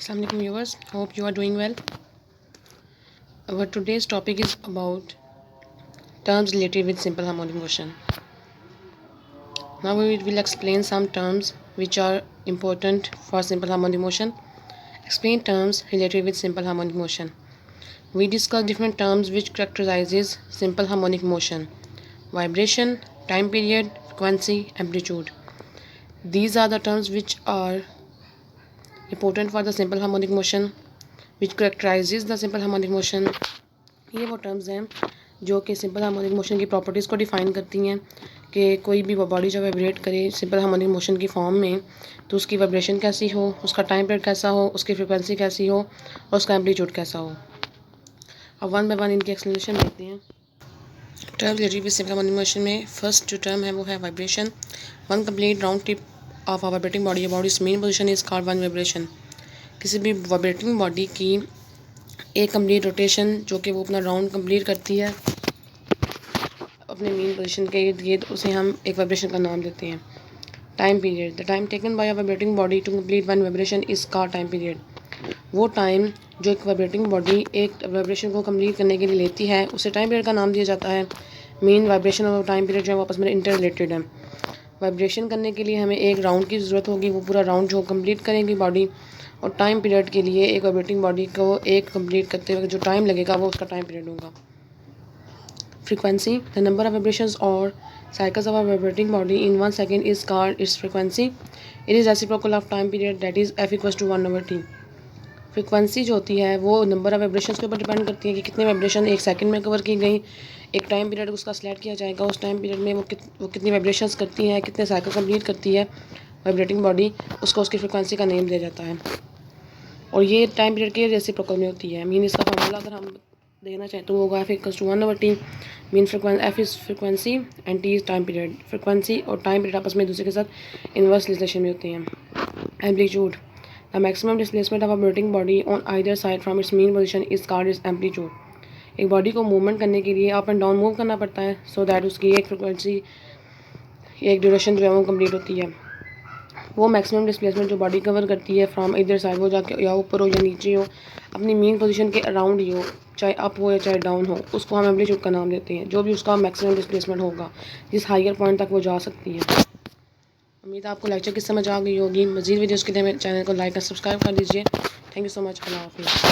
Assalamu alaikum viewers, hope you are doing well. Our today's topic is about terms related with simple harmonic motion. Now we will explain some terms which are important for simple harmonic motion. Explain terms related with simple harmonic motion. We discuss different terms which characterizes simple harmonic motion: vibration, time period, frequency, amplitude. These are the terms which are important for the simple harmonic motion, which characterizes the simple harmonic motion. ये वो terms हैं जो कि simple harmonic motion की properties को define करती हैं कि कोई भी बॉडी जब वाइब्रेट करे सिंपल हार्मोनिक मोशन की फॉर्म में तो उसकी वाइब्रेशन कैसी हो, उसका टाइम पीरियड कैसा हो, उसकी फ्रिक्वेंसी कैसी हो और उसका एम्पलीट्यूड कैसा हो। अब वन बाय वन इनकी एक्सप्लेनेशन देखते हैं। Term related with simple harmonic motion में फर्स्ट जो टर्म है वो है vibration. One complete round trip of a vibrating body about it's main position is called one vibration. किसी भी वाइब्रेटिंग बॉडी की एक कंप्लीट रोटेशन जो कि वो अपना राउंड कंप्लीट करती है अपने मेन पोजीशन के इर्द गिर्द, उसे हम एक वाइब्रेशन का नाम देते हैं। Time period, the time taken by a vibrating body to complete one vibration is called time period. वो टाइम जो एक वाइब्रेटिंग बॉडी एक वाइब्रेशन को कंप्लीट करने के लिए लेती है उसे टाइम पीरियड का नाम दिया जाता है। मेन वाइब्रेशन और टाइम पीरियड जो है आपस में इंटर रिलेटेड है। वाइब्रेशन करने के लिए हमें एक राउंड की ज़रूरत होगी, वो पूरा राउंड जो कंप्लीट करेंगी बॉडी, और टाइम पीरियड के लिए एक वाइब्रेटिंग बॉडी को एक कंप्लीट करते हुए जो टाइम लगेगा वो उसका टाइम पीरियड होगा। Frequency, the number of vibrations और cycles of a vibrating body in 1 second is called its frequency. It is reciprocal of time period that is F = 1/T। Frequency जो होती है वो नंबर ऑफ वाइब्रेशंस के ऊपर depend करती है कि कितने वाइब्रेशन एक सेकंड में कवर की गई। एक टाइम पीरियड उसका सेलेक्ट किया जाएगा, उस टाइम पीरियड में वो कितनी वाइब्रेशंस करती है, कितने साइकिल कंप्लीट करती है वाइब्रेटिंग बॉडी, उसको उसकी फ्रीक्वेंसी का नेम दिया जाता है। और ये टाइम पीरियड के रेसिप्रोकल में होती है। मीन इसका फार्मूला अगर हम देना चाहें तो वो होगा F = 1/T। Mean F is frequency and T is time period. Frequency और टाइम पीरियड आपस में एक दूसरे के साथ इन्वर्स रिलेशन में होते हैं। Amplitude, the maximum displacement of a vibrating body on either side from its main position is called it's amplitude. एक बॉडी को मूवमेंट करने के लिए अप एंड डाउन मूव करना पड़ता है सो दैट उसकी एक फ्रिक्वेंसी एक ड्यूरेशन जो है वो कंप्लीट होती है। वो मैक्सिमम डिस्प्लेसमेंट जो बॉडी कवर करती है फ्रॉम इधर साइड, वो जाके या ऊपर हो या नीचे हो, अपनी मेन पोजीशन के अराउंड ही हो, चाहे अप हो या चाहे डाउन हो, उसको हम एम्पलीट्यूड का नाम देते हैं। जो भी उसका मैक्सिमम डिस्प्लेसमेंट होगा जिस हायर पॉइंट तक वो जा सकती है। उम्मीद है आपको लेक्चर की समझ आ गई होगी। मज़ीद वीडियोज़ के लिए मेरे चैनल को लाइक और सब्सक्राइब कर दीजिए। Thank you so much. अल्लाह हाफिज़।